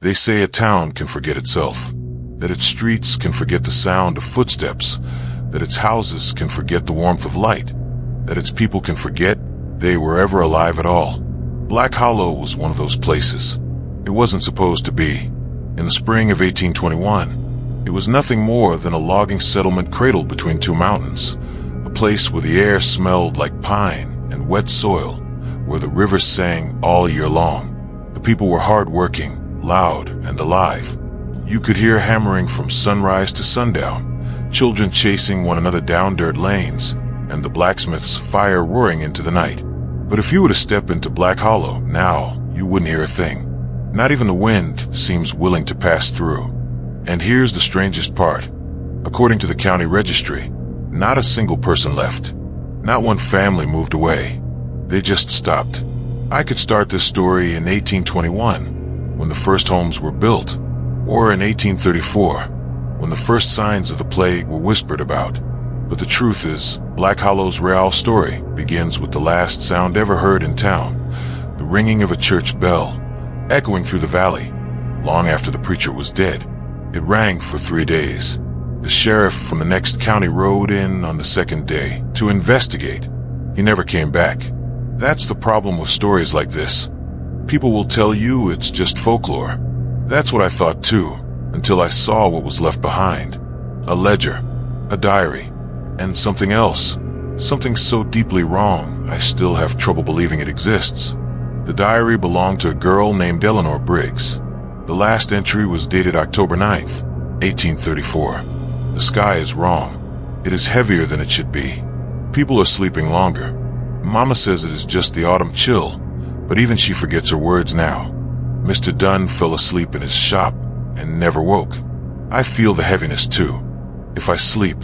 They say a town can forget itself, that its streets can forget the sound of footsteps, that its houses can forget the warmth of light, that its people can forget they were ever alive at all. Black Hollow was one of those places. It wasn't supposed to be. In the spring of 1821, it was nothing more than a logging settlement cradled between two mountains, a place where the air smelled like pine and wet soil, where the rivers sang all year long. The people were hard-working, loud, and alive. You could hear hammering from sunrise to sundown, children chasing one another down dirt lanes, and the blacksmith's fire roaring into the night. But if you were to step into Black Hollow now, you wouldn't hear a thing. Not even the wind seems willing to pass through. And here's the strangest part. According to the county registry, not a single person left. Not one family moved away. They just stopped. I could start this story in 1821, when the first homes were built, or in 1834, when the first signs of the plague were whispered about. But the truth is, Black Hollow's real story begins with the last sound ever heard in town, the ringing of a church bell, echoing through the valley, long after the preacher was dead. It rang for 3 days. The sheriff from the next county rode in on the second day to investigate. He never came back. That's the problem with stories like this. People will tell you it's just folklore. That's what I thought too, until I saw what was left behind. A ledger, a diary, and something else. Something so deeply wrong, I still have trouble believing it exists. The diary belonged to a girl named Eleanor Briggs. The last entry was dated October 9th, 1834. The sky is wrong. It is heavier than it should be. People are sleeping longer. Mama says it is just the autumn chill, but even she forgets her words now. Mr. Dunn fell asleep in his shop and never woke. I feel the heaviness too. If I sleep,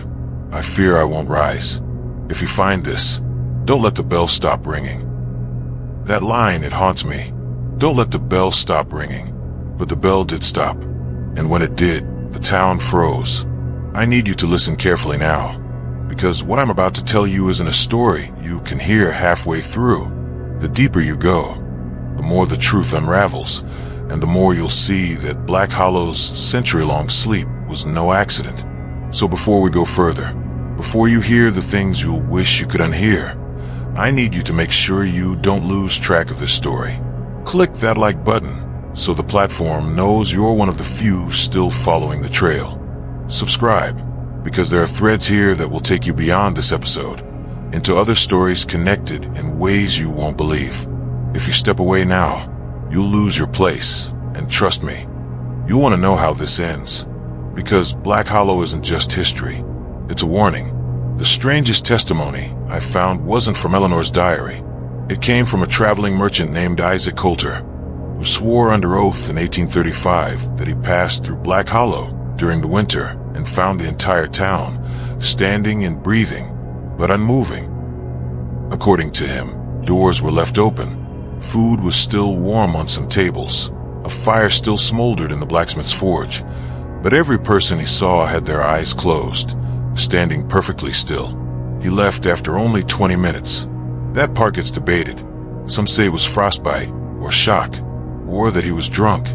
I fear I won't rise. If you find this, don't let the bell stop ringing. That line, it haunts me. Don't let the bell stop ringing. But the bell did stop, and when it did, the town froze. I need you to listen carefully now, because what I'm about to tell you isn't a story you can hear halfway through. The deeper you go, the more the truth unravels, and the more you'll see that Black Hollow's century-long sleep was no accident. So before we go further, before you hear the things you'll wish you could unhear, I need you to make sure you don't lose track of this story. Click that like button so the platform knows you're one of the few still following the trail. Subscribe, because there are threads here that will take you beyond this episode, into other stories connected in ways you won't believe. If you step away now, you'll lose your place, and trust me, you'll want to know how this ends. Because Black Hollow isn't just history, it's a warning. The strangest testimony I found wasn't from Eleanor's diary. It came from a traveling merchant named Isaac Coulter, who swore under oath in 1835 that he passed through Black Hollow during the winter and found the entire town standing and breathing, but unmoving. According to him, doors were left open, food was still warm on some tables, a fire still smoldered in the blacksmith's forge, but every person he saw had their eyes closed, standing perfectly still. He left after only 20 minutes. That part gets debated. Some say it was frostbite, or shock, or that he was drunk.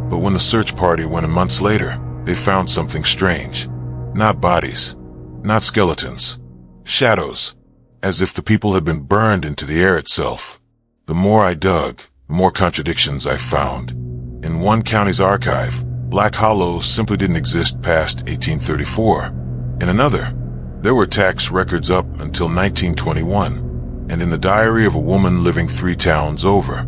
But when the search party went in months later, they found something strange. Not bodies, not skeletons, shadows, as if the people had been burned into the air itself. The more I dug, the more contradictions I found. In one county's archive, Black Hollow simply didn't exist past 1834. In another, there were tax records up until 1921, and in the diary of a woman living 3 towns over,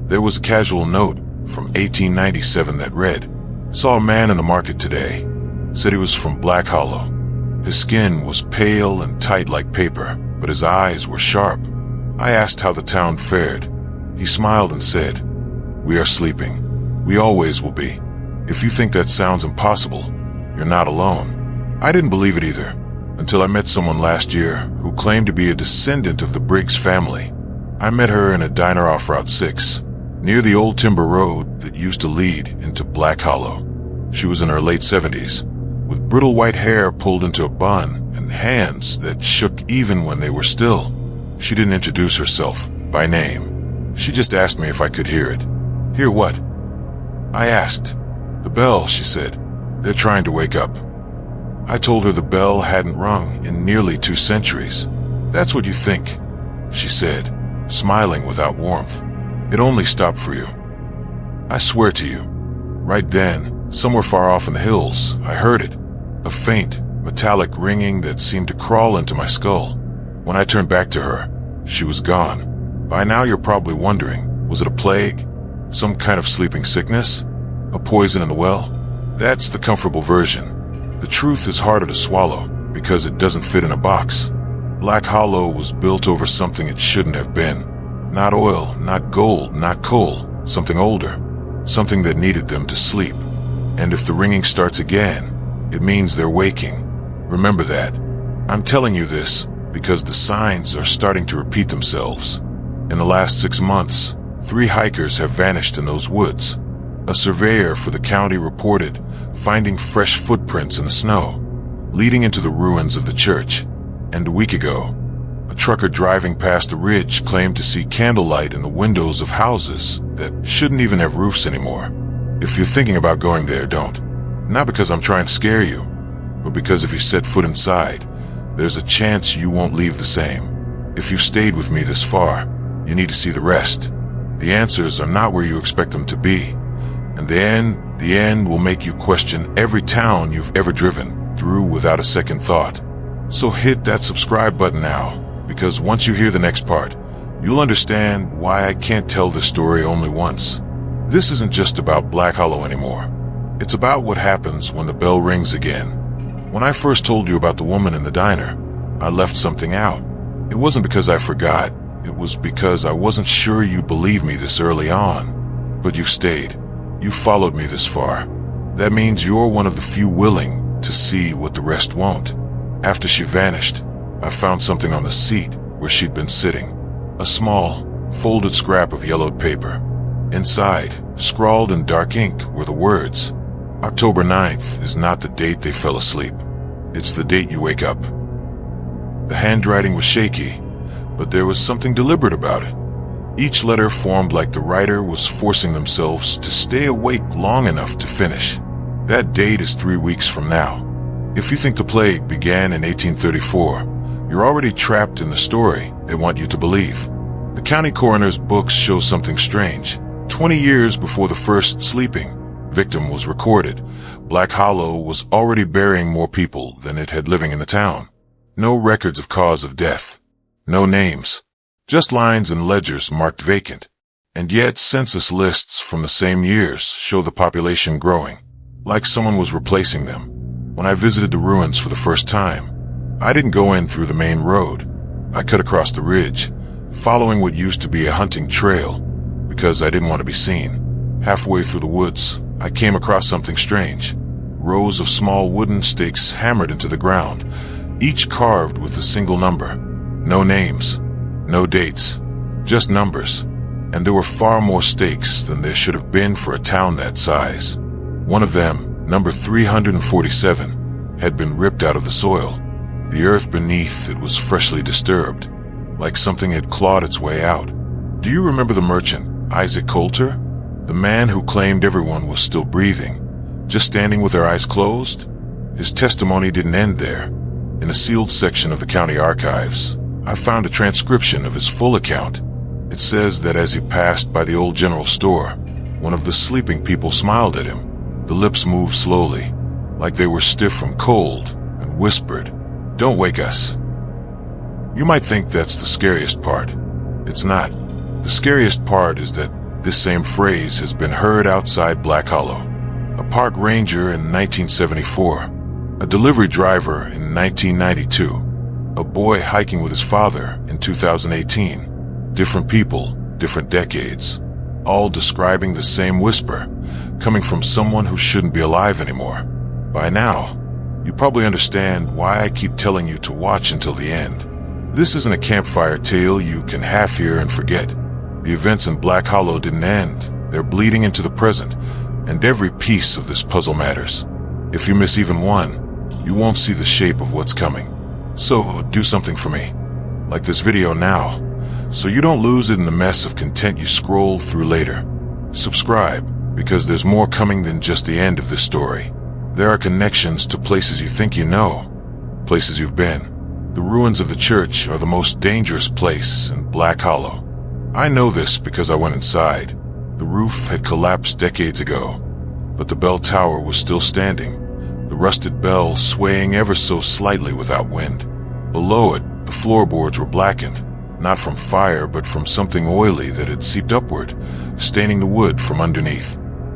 there was a casual note from 1897 that read, "Saw a man in the market today. Said he was from Black Hollow. His skin was pale and tight like paper, but his eyes were sharp. I asked how the town fared. He smiled and said, 'We are sleeping. We always will be. If you think that sounds impossible, you're not alone.' I didn't believe it either, until I met someone last year who claimed to be a descendant of the Briggs family. I met her in a diner off Route 6, near the old timber road that used to lead into Black Hollow. She was in her late 70s, with brittle white hair pulled into a bun and hands that shook even when they were still. She didn't introduce herself by name. She just asked me if I could hear it. Hear what? I asked. "The bell," she said. "They're trying to wake up." I told her the bell hadn't rung in nearly 2 centuries. "That's what you think," she said, smiling without warmth. "It only stopped for you." I swear to you, right then, somewhere far off in the hills, I heard it. A faint, metallic ringing that seemed to crawl into my skull. When I turned back to her, she was gone. By now you're probably wondering, was it a plague? Some kind of sleeping sickness? A poison in the well? That's the comfortable version. The truth is harder to swallow because it doesn't fit in a box. Black Hollow was built over something it shouldn't have been. Not oil, not gold, not coal, something older. Something that needed them to sleep. And if the ringing starts again, it means they're waking. Remember that. I'm telling you this because the signs are starting to repeat themselves. In the last 6 months, 3 hikers have vanished in those woods. A surveyor for the county reported finding fresh footprints in the snow, leading into the ruins of the church. And a week ago, a trucker driving past the ridge claimed to see candlelight in the windows of houses that shouldn't even have roofs anymore. If you're thinking about going there, don't. Not because I'm trying to scare you, but because if you set foot inside, there's a chance you won't leave the same. If you've stayed with me this far, you need to see the rest. The answers are not where you expect them to be. And the end will make you question every town you've ever driven through without a second thought. So hit that subscribe button now, because once you hear the next part, you'll understand why I can't tell this story only once. This isn't just about Black Hollow anymore. It's about what happens when the bell rings again. When I first told you about the woman in the diner, I left something out. It wasn't because I forgot. It was because I wasn't sure you'd believe me this early on. But you've stayed. You've followed me this far. That means you're one of the few willing to see what the rest won't. After she vanished, I found something on the seat where she'd been sitting. A small, folded scrap of yellowed paper. Inside, scrawled in dark ink, were the words, "October 9th is not the date they fell asleep. It's the date you wake up." The handwriting was shaky, but there was something deliberate about it. Each letter formed like the writer was forcing themselves to stay awake long enough to finish. That date is 3 weeks from now. If you think the plague began in 1834, you're already trapped in the story they want you to believe. The county coroner's books show something strange. 20 years before the first sleeping victim was recorded, Black Hollow was already burying more people than it had living in the town. No records of cause of death. No names. Just lines and ledgers marked vacant. And yet census lists from the same years show the population growing, like someone was replacing them. When I visited the ruins for the first time, I didn't go in through the main road. I cut across the ridge, following what used to be a hunting trail, because I didn't want to be seen. Halfway through the woods, I came across something strange. Rows of small wooden stakes hammered into the ground, each carved with a single number. No names, no dates, just numbers. And there were far more stakes than there should have been for a town that size. One of them, number 347, had been ripped out of the soil. The earth beneath it was freshly disturbed, like something had clawed its way out. Do you remember the merchant, Isaac Coulter? The man who claimed everyone was still breathing, just standing with their eyes closed? His testimony didn't end there. In a sealed section of the county archives, I found a transcription of his full account. It says that as he passed by the old general store, one of the sleeping people smiled at him. The lips moved slowly, like they were stiff from cold, and whispered, "Don't wake us." You might think that's the scariest part. It's not. The scariest part is that this same phrase has been heard outside Black Hollow. A park ranger in 1974, a delivery driver in 1992, a boy hiking with his father in 2018. Different people, different decades, all describing the same whisper, coming from someone who shouldn't be alive anymore. By now, you probably understand why I keep telling you to watch until the end. This isn't a campfire tale you can half hear and forget. The events in Black Hollow didn't end. They're bleeding into the present, and every piece of this puzzle matters. If you miss even one, you won't see the shape of what's coming. So do something for me, like this video now, so you don't lose it in the mess of content you scroll through later. Subscribe, because there's more coming than just the end of this story. There are connections to places you think you know, places you've been. The ruins of the church are the most dangerous place in Black Hollow. I know this because I went inside. The roof had collapsed decades ago, but the bell tower was still standing, the rusted bell swaying ever so slightly without wind. Below it, the floorboards were blackened, not from fire but from something oily that had seeped upward, staining the wood from underneath.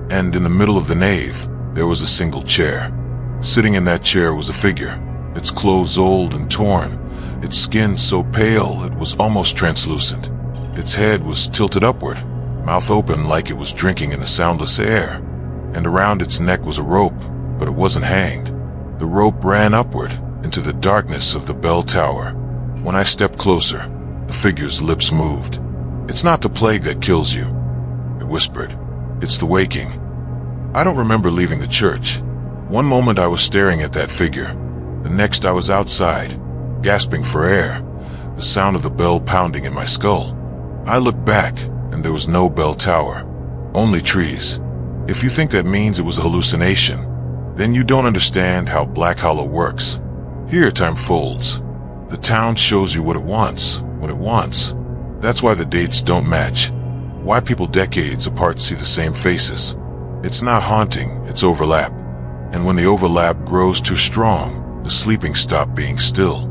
And in the middle of the nave, there was a single chair. Sitting in that chair was a figure, its clothes old and torn, its skin so pale it was almost translucent. Its head was tilted upward, mouth open like it was drinking in the soundless air, and around its neck was a rope, but it wasn't hanged. The rope ran upward into the darkness of the bell tower. When I stepped closer, the figure's lips moved. "It's not the plague that kills you," it whispered. "It's the waking." I don't remember leaving the church. One moment I was staring at that figure. The next I was outside, gasping for air, the sound of the bell pounding in my skull. I looked back, and there was no bell tower, only trees. If you think that means it was a hallucination, then you don't understand how Black Hollow works. Here time folds. The town shows you what it wants, when it wants. That's why the dates don't match. Why people decades apart see the same faces. It's not haunting, it's overlap. And when the overlap grows too strong, the sleeping stop being still.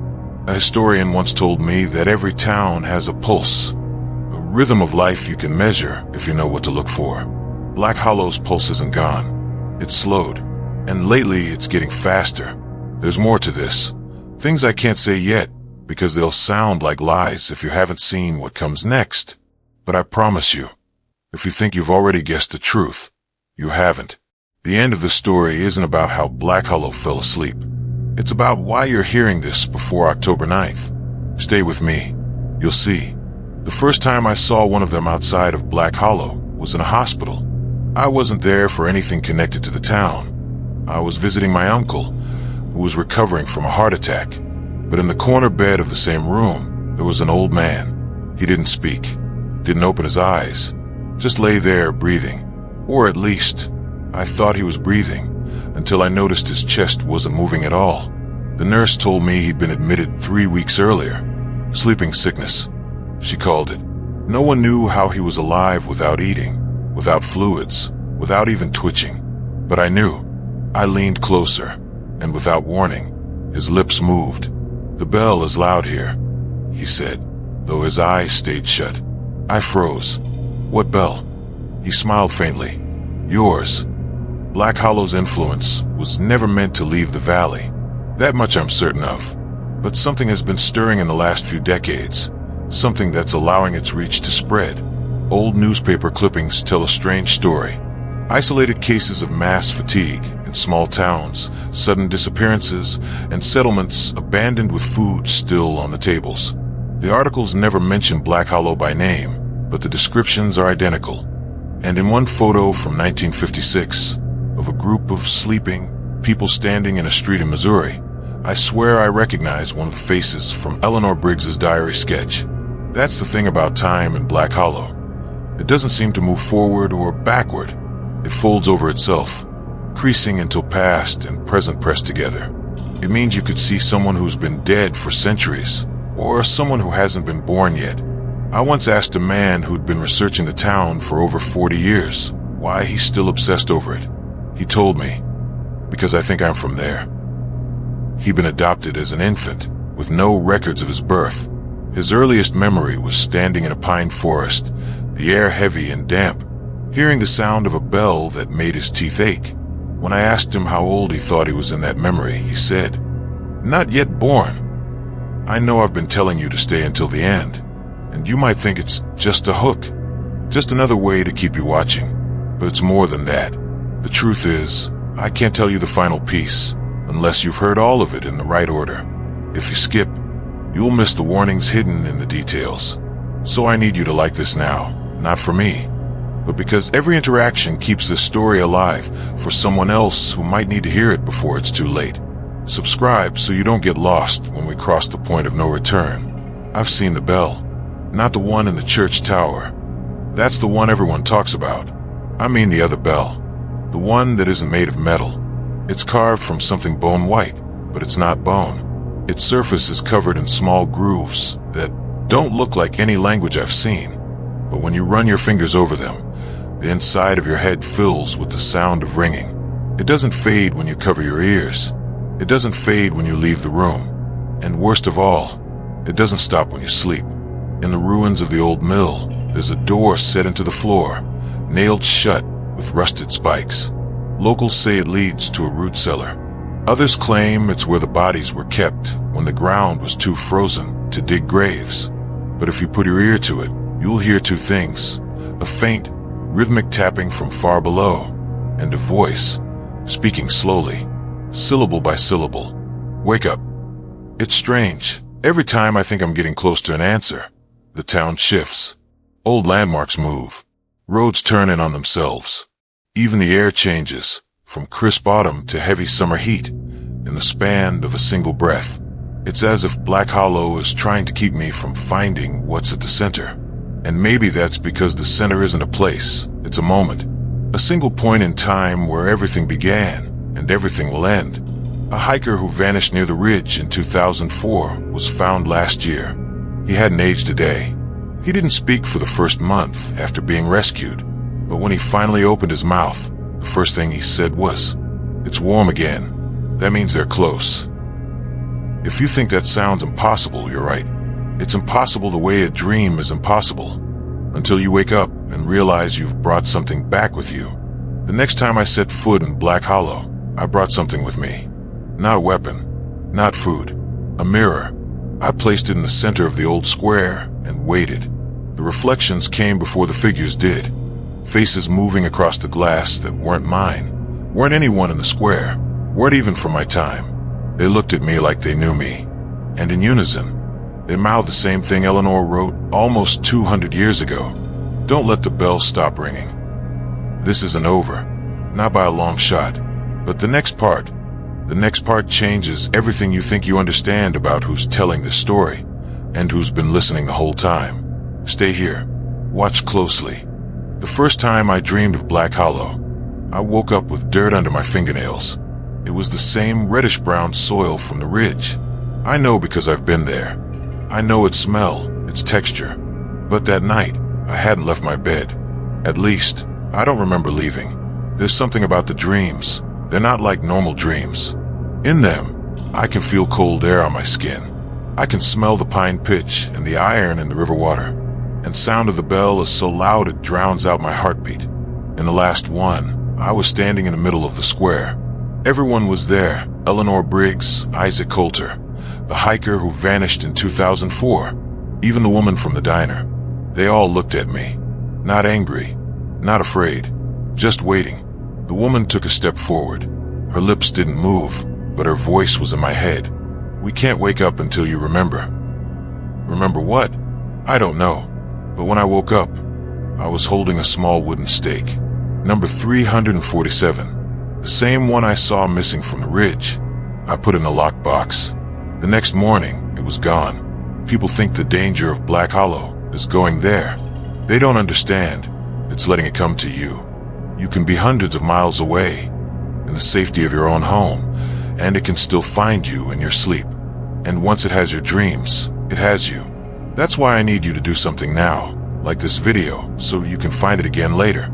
A historian once told me that every town has a pulse, a rhythm of life you can measure if you know what to look for. Black Hollow's pulse isn't gone. It's slowed, and lately it's getting faster. There's more to this. Things I can't say yet, because they'll sound like lies if you haven't seen what comes next. But I promise you, if you think you've already guessed the truth, you haven't. The end of the story isn't about how Black Hollow fell asleep. It's about why you're hearing this before October 9th. Stay with me. You'll see. The first time I saw one of them outside of Black Hollow was in a hospital. I wasn't there for anything connected to the town. I was visiting my uncle, who was recovering from a heart attack. But in the corner bed of the same room, there was an old man. He didn't speak, didn't open his eyes, just lay there breathing. Or at least, I thought he was breathing, until I noticed his chest wasn't moving at all. The nurse told me he'd been admitted 3 weeks earlier. Sleeping sickness, she called it. No one knew how he was alive without eating, without fluids, without even twitching. But I knew. I leaned closer, and without warning, his lips moved. "The bell is loud here," he said, though his eyes stayed shut. I froze. "What bell?" He smiled faintly. "Yours." Black Hollow's influence was never meant to leave the valley. That much I'm certain of. But something has been stirring in the last few decades. Something that's allowing its reach to spread. Old newspaper clippings tell a strange story. Isolated cases of mass fatigue in small towns, sudden disappearances, and settlements abandoned with food still on the tables. The articles never mention Black Hollow by name, but the descriptions are identical. And in one photo from 1956, of a group of sleeping people standing in a street in Missouri, I swear I recognize one of the faces from Eleanor Briggs's diary sketch. That's the thing about time in Black Hollow. It doesn't seem to move forward or backward. It folds over itself, creasing until past and present press together. It means you could see someone who's been dead for centuries, or someone who hasn't been born yet. I once asked a man who'd been researching the town for over 40 years why he's still obsessed over it. He told me, "Because I think I'm from there." He'd been adopted as an infant, with no records of his birth. His earliest memory was standing in a pine forest, the air heavy and damp, hearing the sound of a bell that made his teeth ache. When I asked him how old he thought he was in that memory, he said, "Not yet born." I know I've been telling you to stay until the end, and you might think it's just a hook, just another way to keep you watching, but it's more than that. The truth is, I can't tell you the final piece unless you've heard all of it in the right order. If you skip, you'll miss the warnings hidden in the details. So I need you to like this now, not for me, but because every interaction keeps this story alive for someone else who might need to hear it before it's too late. Subscribe so you don't get lost when we cross the point of no return. I've seen the bell, not the one in the church tower. That's the one everyone talks about. I mean the other bell. The one that isn't made of metal. It's carved from something bone white, but it's not bone. Its surface is covered in small grooves that don't look like any language I've seen. But when you run your fingers over them, the inside of your head fills with the sound of ringing. It doesn't fade when you cover your ears. It doesn't fade when you leave the room. And worst of all, it doesn't stop when you sleep. In the ruins of the old mill, there's a door set into the floor, nailed shut with rusted spikes. Locals say it leads to a root cellar. Others claim it's where the bodies were kept when the ground was too frozen to dig graves. But if you put your ear to it, you'll hear two things: a faint, rhythmic tapping from far below, and a voice, speaking slowly, syllable by syllable. Wake up. It's strange. Every time I think I'm getting close to an answer, the town shifts. Old landmarks move. Roads turn in on themselves. Even the air changes, from crisp autumn to heavy summer heat, in the span of a single breath. It's as if Black Hollow is trying to keep me from finding what's at the center. And maybe that's because the center isn't a place, it's a moment. A single point in time where everything began and everything will end. A hiker who vanished near the ridge in 2004 was found last year. He hadn't aged a day. He didn't speak for the first month after being rescued, but when he finally opened his mouth, the first thing he said was, "It's warm again." That means they're close. If you think that sounds impossible, you're right. It's impossible the way a dream is impossible, until you wake up and realize you've brought something back with you. The next time I set foot in Black Hollow, I brought something with me. Not a weapon, not food, a mirror. I placed it in the center of the old square and waited. The reflections came before the figures did. Faces moving across the glass that weren't mine, weren't anyone in the square, weren't even from my time. They looked at me like they knew me. And in unison, they mouthed the same thing Eleanor wrote almost 200 years ago. Don't let the bells stop ringing. This isn't over, not by a long shot. But the next part changes everything you think you understand about who's telling this story and who's been listening the whole time. Stay here. Watch closely. The first time I dreamed of Black Hollow, I woke up with dirt under my fingernails. It was the same reddish-brown soil from the ridge. I know because I've been there. I know its smell, its texture. But that night, I hadn't left my bed. At least, I don't remember leaving. There's something about the dreams. They're not like normal dreams. In them, I can feel cold air on my skin. I can smell the pine pitch and the iron in the river water. And sound of the bell is so loud it drowns out my heartbeat. In the last one, I was standing in the middle of the square. Everyone was there. Eleanor Briggs, Isaac Coulter, the hiker who vanished in 2004, even the woman from the diner. They all looked at me. Not angry, not afraid, just waiting. The woman took a step forward. Her lips didn't move, but her voice was in my head. "We can't wake up until you remember." Remember what? I don't know. But when I woke up, I was holding a small wooden stake. Number 347. The same one I saw missing from the ridge. I put it in a lockbox. The next morning, it was gone. People think the danger of Black Hollow is going there. They don't understand. It's letting it come to you. You can be hundreds of miles away, in the safety of your own home, and it can still find you in your sleep. And once it has your dreams, it has you. That's why I need you to do something now, like this video, so you can find it again later.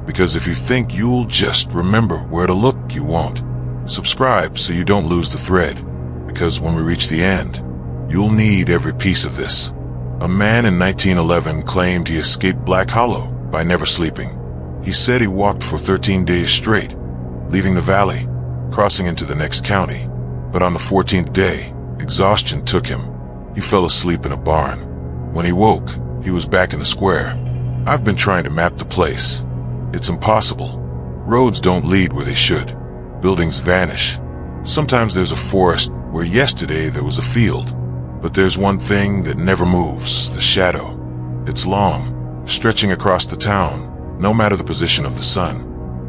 Because if you think you'll just remember where to look, you won't. Subscribe so you don't lose the thread, because when we reach the end, you'll need every piece of this. A man in 1911 claimed he escaped Black Hollow by never sleeping. He said he walked for 13 days straight, leaving the valley, crossing into the next county. But on the 14th day, exhaustion took him. He fell asleep in a barn. When he woke, he was back in the square. I've been trying to map the place. It's impossible. Roads don't lead where they should. Buildings vanish. Sometimes there's a forest where yesterday there was a field. But there's one thing that never moves, the shadow. It's long, stretching across the town, no matter the position of the sun.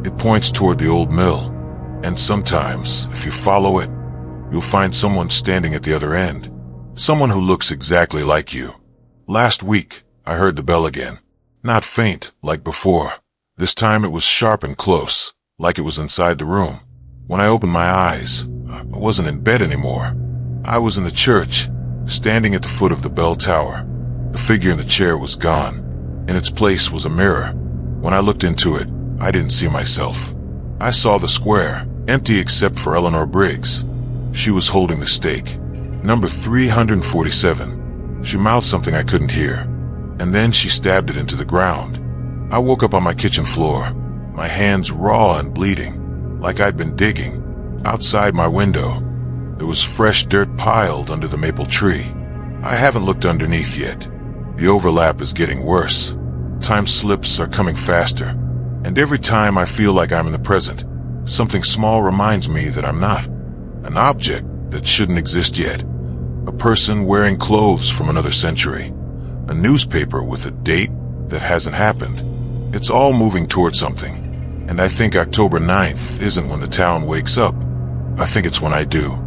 It points toward the old mill. And sometimes, if you follow it, you'll find someone standing at the other end. Someone who looks exactly like you. Last week, I heard the bell again. Not faint, like before. This time it was sharp and close, like it was inside the room. When I opened my eyes, I wasn't in bed anymore. I was in the church, standing at the foot of the bell tower. The figure in the chair was gone. In its place was a mirror. When I looked into it, I didn't see myself. I saw the square, empty except for Eleanor Briggs. She was holding the stake. Number 347. She mouthed something I couldn't hear, and then she stabbed it into the ground. I woke up on my kitchen floor, my hands raw and bleeding, like I'd been digging. Outside my window, there was fresh dirt piled under the maple tree. I haven't looked underneath yet. The overlap is getting worse. Time slips are coming faster, and every time I feel like I'm in the present, something small reminds me that I'm not. An object that shouldn't exist yet. A person wearing clothes from another century. A newspaper with a date that hasn't happened. It's all moving toward something. And I think October 9th isn't when the town wakes up. I think it's when I do.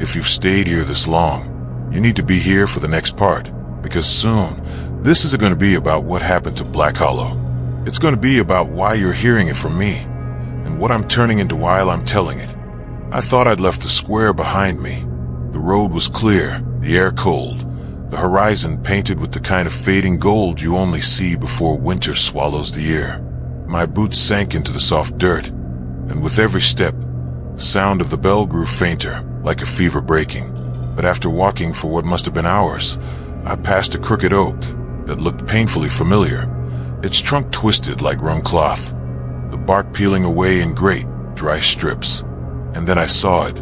If you've stayed here this long, you need to be here for the next part. Because soon, this isn't going to be about what happened to Black Hollow. It's going to be about why you're hearing it from me, and what I'm turning into while I'm telling it. I thought I'd left the square behind me. The road was clear, the air cold, the horizon painted with the kind of fading gold you only see before winter swallows the air. My boots sank into the soft dirt, and with every step, the sound of the bell grew fainter, like a fever breaking. But after walking for what must have been hours, I passed a crooked oak that looked painfully familiar, its trunk twisted like rum cloth, the bark peeling away in great, dry strips. And then I saw it,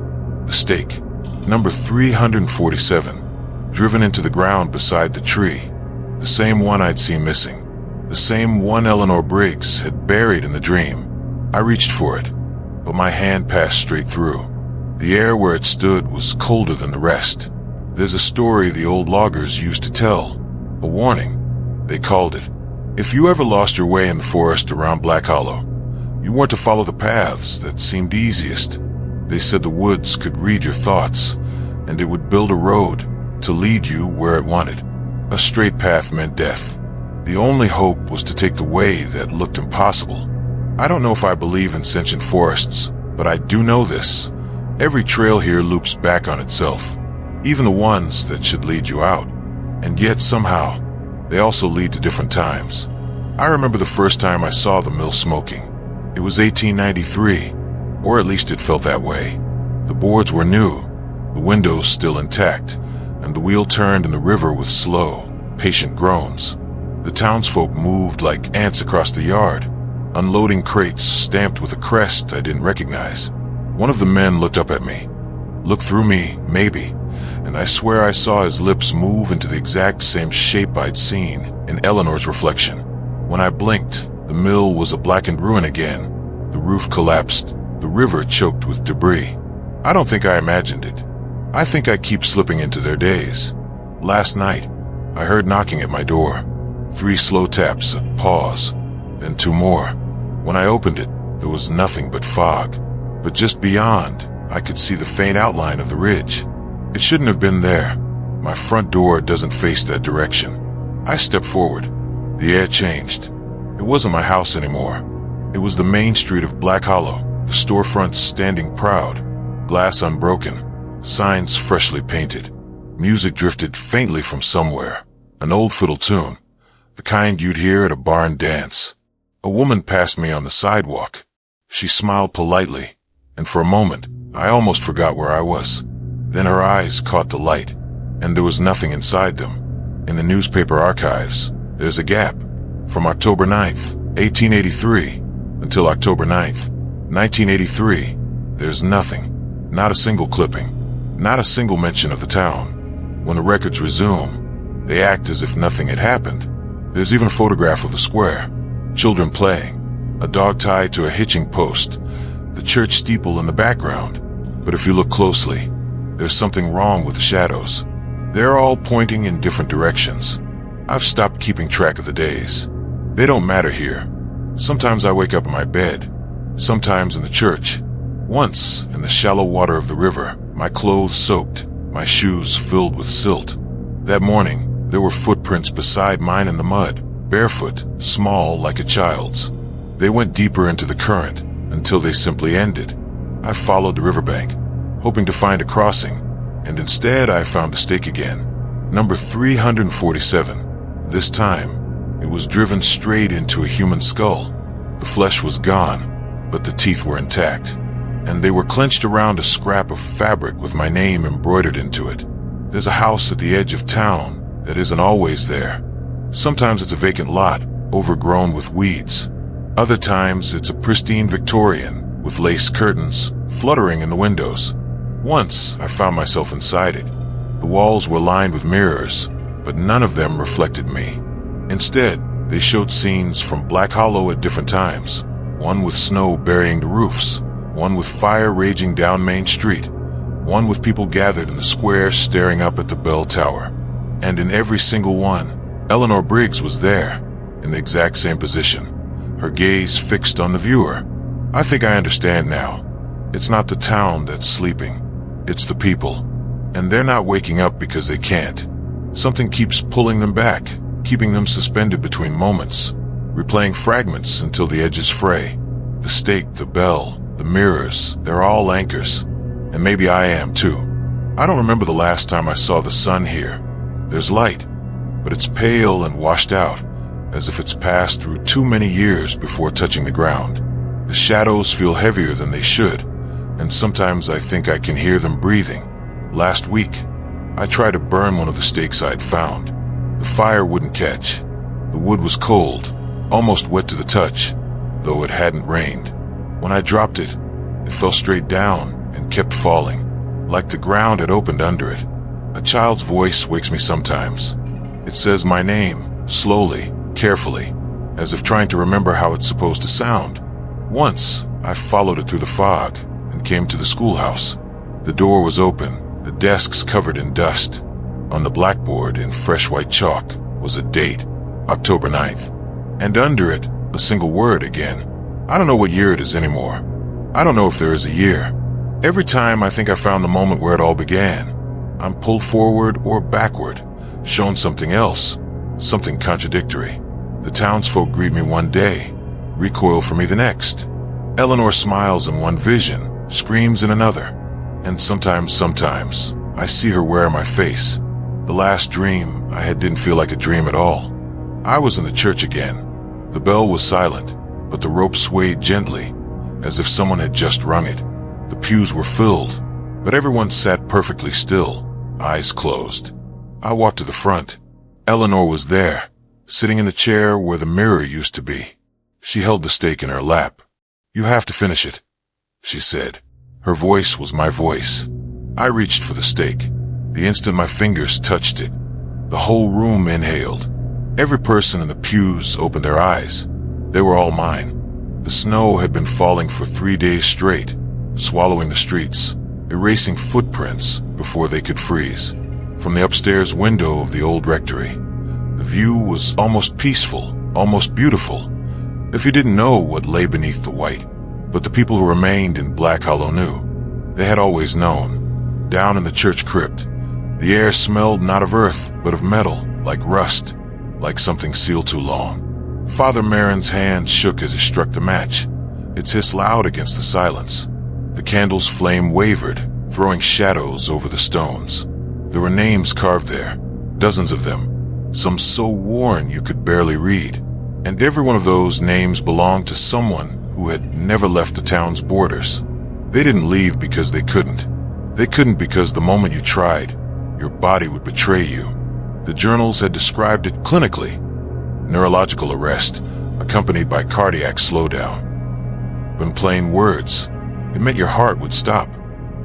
the stake, number 347, driven into the ground beside the tree, the same one I'd seen missing, the same one Eleanor Briggs had buried in the dream. I reached for it, but my hand passed straight through. The air where it stood was colder than the rest. There's a story the old loggers used to tell, a warning, they called it. If you ever lost your way in the forest around Black Hollow, you weren't to follow the paths that seemed easiest. They said the woods could read your thoughts, and it would build a road to lead you where it wanted. A straight path meant death. The only hope was to take the way that looked impossible. I don't know if I believe in sentient forests, but I do know this. Every trail here loops back on itself, even the ones that should lead you out. And yet somehow, they also lead to different times. I remember the first time I saw the mill smoking. It was 1893, or at least it felt that way. The boards were new, the windows still intact, and the wheel turned in the river with slow, patient groans. The townsfolk moved like ants across the yard, unloading crates stamped with a crest I didn't recognize. One of the men looked up at me, looked through me, maybe, and I swear I saw his lips move into the exact same shape I'd seen in Eleanor's reflection. When I blinked, the mill was a blackened ruin again. The roof collapsed, the river choked with debris. I don't think I imagined it. I think I keep slipping into their days. Last night, I heard knocking at my door. 3 slow taps, a pause, then 2 more. When I opened it, there was nothing but fog. But just beyond, I could see the faint outline of the ridge. It shouldn't have been there. My front door doesn't face that direction. I stepped forward. The air changed. It wasn't my house anymore. It was the main street of Black Hollow, the storefronts standing proud, glass unbroken, signs freshly painted. Music drifted faintly from somewhere, an old fiddle tune, the kind you'd hear at a barn dance. A woman passed me on the sidewalk. She smiled politely, and for a moment, I almost forgot where I was. Then her eyes caught the light, and there was nothing inside them. In the newspaper archives, there's a gap. From October 9th, 1883, until October 9th, 1983, there's nothing. Not a single clipping, not a single mention of the town. When the records resume, they act as if nothing had happened. There's even a photograph of the square, children playing, a dog tied to a hitching post, the church steeple in the background. But if you look closely, there's something wrong with the shadows. They're all pointing in different directions. I've stopped keeping track of the days. They don't matter here. Sometimes I wake up in my bed, sometimes in the church. Once, in the shallow water of the river, my clothes soaked, my shoes filled with silt. That morning, there were footprints beside mine in the mud, barefoot, small like a child's. They went deeper into the current until they simply ended. I followed the riverbank, hoping to find a crossing, and instead I found the stake again. Number 347. This time, it was driven straight into a human skull. The flesh was gone, but the teeth were intact, and they were clenched around a scrap of fabric with my name embroidered into it. There's a house at the edge of town that isn't always there. Sometimes it's a vacant lot, overgrown with weeds. Other times it's a pristine Victorian with lace curtains fluttering in the windows. Once I found myself inside it. The walls were lined with mirrors, but none of them reflected me. Instead, they showed scenes from Black Hollow at different times. One with snow burying the roofs, one with fire raging down Main Street, one with people gathered in the square staring up at the bell tower. And in every single one, Eleanor Briggs was there, in the exact same position, her gaze fixed on the viewer. I think I understand now. It's not the town that's sleeping, it's the people. And they're not waking up because they can't. Something keeps pulling them back, keeping them suspended between moments, replaying fragments until the edges fray. The stake, the bell, the mirrors, they're all anchors. And maybe I am too. I don't remember the last time I saw the sun here. There's light, but it's pale and washed out, as if it's passed through too many years before touching the ground. The shadows feel heavier than they should, and sometimes I think I can hear them breathing. Last week, I tried to burn one of the stakes I'd found. The fire wouldn't catch. The wood was cold, almost wet to the touch, though it hadn't rained. When I dropped it, it fell straight down and kept falling, like the ground had opened under it. A child's voice wakes me sometimes. It says my name, slowly, carefully, as if trying to remember how it's supposed to sound. Once, I followed it through the fog and came to the schoolhouse. The door was open, the desks covered in dust. On the blackboard in fresh white chalk was a date, October 9th, and under it, a single word again. I don't know what year it is anymore. I don't know if there is a year. Every time I think I found the moment where it all began, I'm pulled forward or backward, shown something else, something contradictory. The townsfolk greet me one day, recoil from me the next. Eleanor smiles in one vision, screams in another. And sometimes, I see her wear my face. The last dream I had didn't feel like a dream at all. I was in the church again. The bell was silent, but the rope swayed gently, as if someone had just rung it. The pews were filled, but everyone sat perfectly still, eyes closed. I walked to the front. Eleanor was there, sitting in the chair where the mirror used to be. She held the stake in her lap. "You have to finish it," she said. Her voice was my voice. I reached for the stake. The instant my fingers touched it, the whole room inhaled. Every person in the pews opened their eyes. They were all mine. The snow had been falling for 3 days straight, swallowing the streets, erasing footprints before they could freeze. From the upstairs window of the old rectory, the view was almost peaceful, almost beautiful, if you didn't know what lay beneath the white. But the people who remained in Black Hollow knew. They had always known. Down in the church crypt, the air smelled not of earth, but of metal, like rust, like something sealed too long. Father Marin's hand shook as he struck the match. Its hiss loud against the silence. The candle's flame wavered, throwing shadows over the stones. There were names carved there, dozens of them, some so worn you could barely read. And every one of those names belonged to someone who had never left the town's borders. They didn't leave because they couldn't. They couldn't because the moment you tried, your body would betray you. The journals had described it clinically. Neurological arrest, accompanied by cardiac slowdown. In plain words, it meant your heart would stop.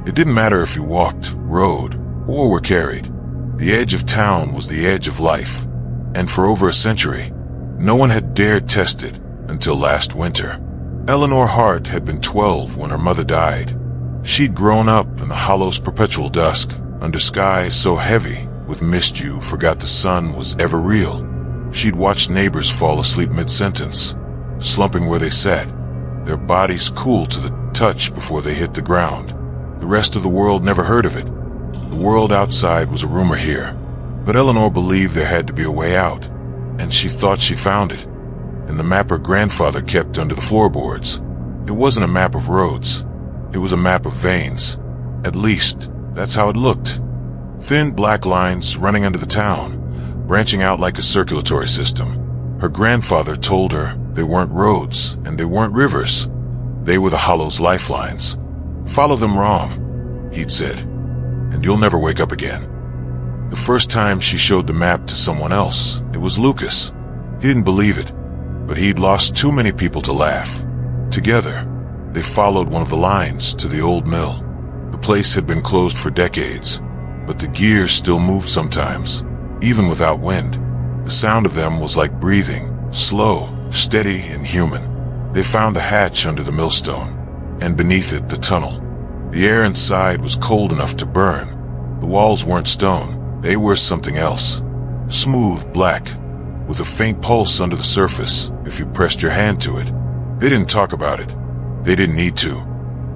It didn't matter if you walked, rode, or were carried. The edge of town was the edge of life. And for over a century, no one had dared test it until last winter. Eleanor Hart had been 12 when her mother died. She'd grown up in the hollow's perpetual dusk, under skies so heavy with mist you forgot the sun was ever real. She'd watched neighbors fall asleep mid-sentence, slumping where they sat, their bodies cool to the touch before they hit the ground. The rest of the world never heard of it. The world outside was a rumor here, but Eleanor believed there had to be a way out, and she thought she found it. and the map her grandfather kept under the floorboards. It wasn't a map of roads. It was a map of veins. At least, that's how it looked. Thin black lines running under the town, branching out like a circulatory system. Her grandfather told her they weren't roads and they weren't rivers. They were the Hollow's lifelines. Follow them, Rom, he'd said, and you'll never wake up again. The first time she showed the map to someone else, it was Lucas. He didn't believe it, but he'd lost too many people to laugh. Together, they followed one of the lines to the old mill. The place had been closed for decades, but the gears still moved sometimes, even without wind. The sound of them was like breathing, slow, steady, and human. They found the hatch under the millstone, and beneath it the tunnel. The air inside was cold enough to burn. The walls weren't stone, they were something else. Smooth black, with a faint pulse under the surface if you pressed your hand to it. They didn't talk about it. They didn't need to.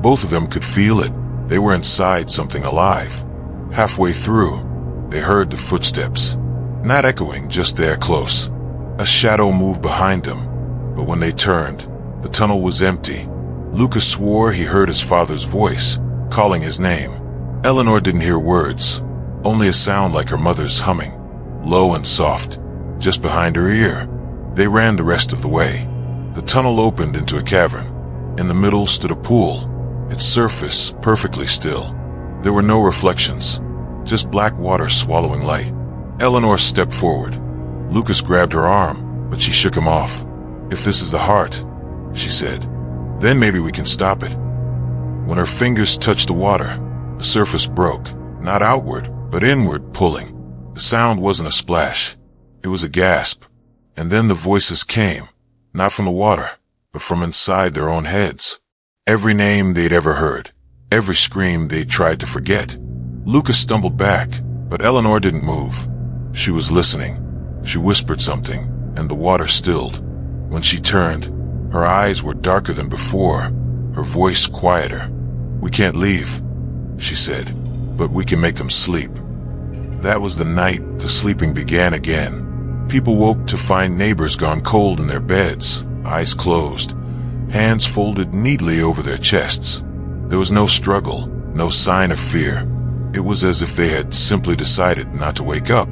Both of them could feel it. They were inside something alive. Halfway through, they heard the footsteps. Not echoing, just there close. A shadow moved behind them, but when they turned, the tunnel was empty. Lucas swore he heard his father's voice, calling his name. Eleanor didn't hear words, only a sound like her mother's humming, low and soft, just behind her ear. They ran the rest of the way. The tunnel opened into a cavern. In the middle stood a pool, its surface perfectly still. There were no reflections, just black water swallowing light. Eleanor stepped forward. Lucas grabbed her arm, but she shook him off. "If this is the heart," she said, "then maybe we can stop it." When her fingers touched the water, the surface broke, not outward, but inward, pulling. The sound wasn't a splash. It was a gasp. And then the voices came, not from the water, but from inside their own heads. Every name they'd ever heard, every scream they'd tried to forget. Lucas stumbled back, but Eleanor didn't move. She was listening. She whispered something, and the water stilled. When she turned, her eyes were darker than before, her voice quieter. "We can't leave," she said, "but we can make them sleep." That was the night the sleeping began again. People woke to find neighbors gone cold in their beds, eyes closed, hands folded neatly over their chests. There was no struggle, no sign of fear. It was as if they had simply decided not to wake up.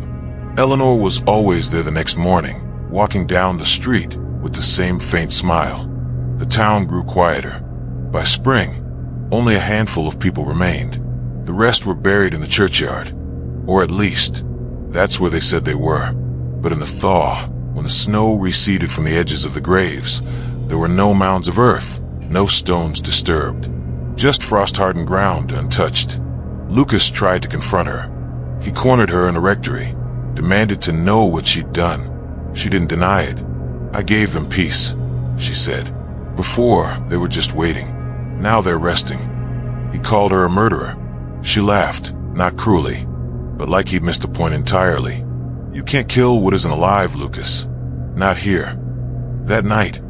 Eleanor was always there the next morning, walking down the street with the same faint smile. The town grew quieter. By spring, only a handful of people remained. The rest were buried in the churchyard, or at least, that's where they said they were. But in the thaw, when the snow receded from the edges of the graves, there were no mounds of earth, no stones disturbed, just frost-hardened ground untouched. Lucas tried to confront her. He cornered her in a rectory, demanded to know what she'd done. She didn't deny it. "I gave them peace," she said. "Before, they were just waiting. Now they're resting." He called her a murderer. She laughed, not cruelly, but like he'd missed the point entirely. "You can't kill what isn't alive, Lucas. Not here." That night,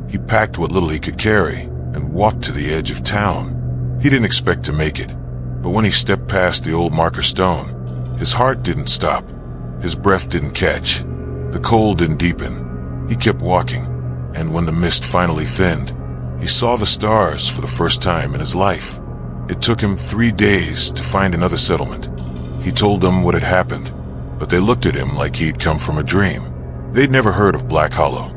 he packed what little he could carry and walked to the edge of town. He didn't expect to make it, but when he stepped past the old marker stone, his heart didn't stop. His breath didn't catch. The cold didn't deepen. He kept walking, and when the mist finally thinned, he saw the stars for the first time in his life. It took him 3 days to find another settlement. He told them what had happened, but they looked at him like he'd come from a dream. They'd never heard of Black Hollow.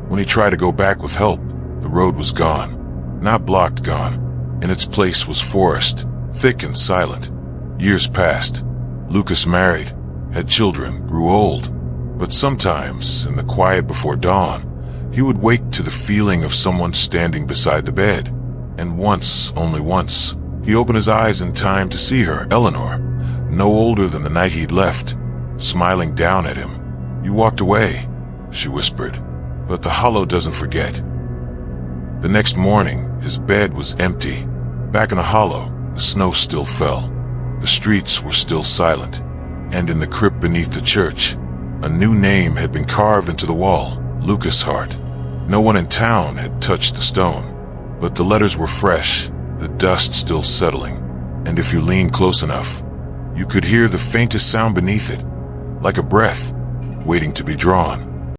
When he tried to go back with help, the road was gone. Not blocked, gone. In its place was forest, thick and silent. Years passed. Lucas married, had children, grew old. But sometimes, in the quiet before dawn, he would wake to the feeling of someone standing beside the bed. And once, only once, he opened his eyes in time to see her, Eleanor, no older than the night he'd left, smiling down at him. "You walked away," she whispered, "but the Hollow doesn't forget." The next morning, his bed was empty. Back in the Hollow, the snow still fell. The streets were still silent. And in the crypt beneath the church, a new name had been carved into the wall, Lucas Hart. No one in town had touched the stone, but the letters were fresh, the dust still settling. And if you leaned close enough, you could hear the faintest sound beneath it, like a breath, waiting to be drawn.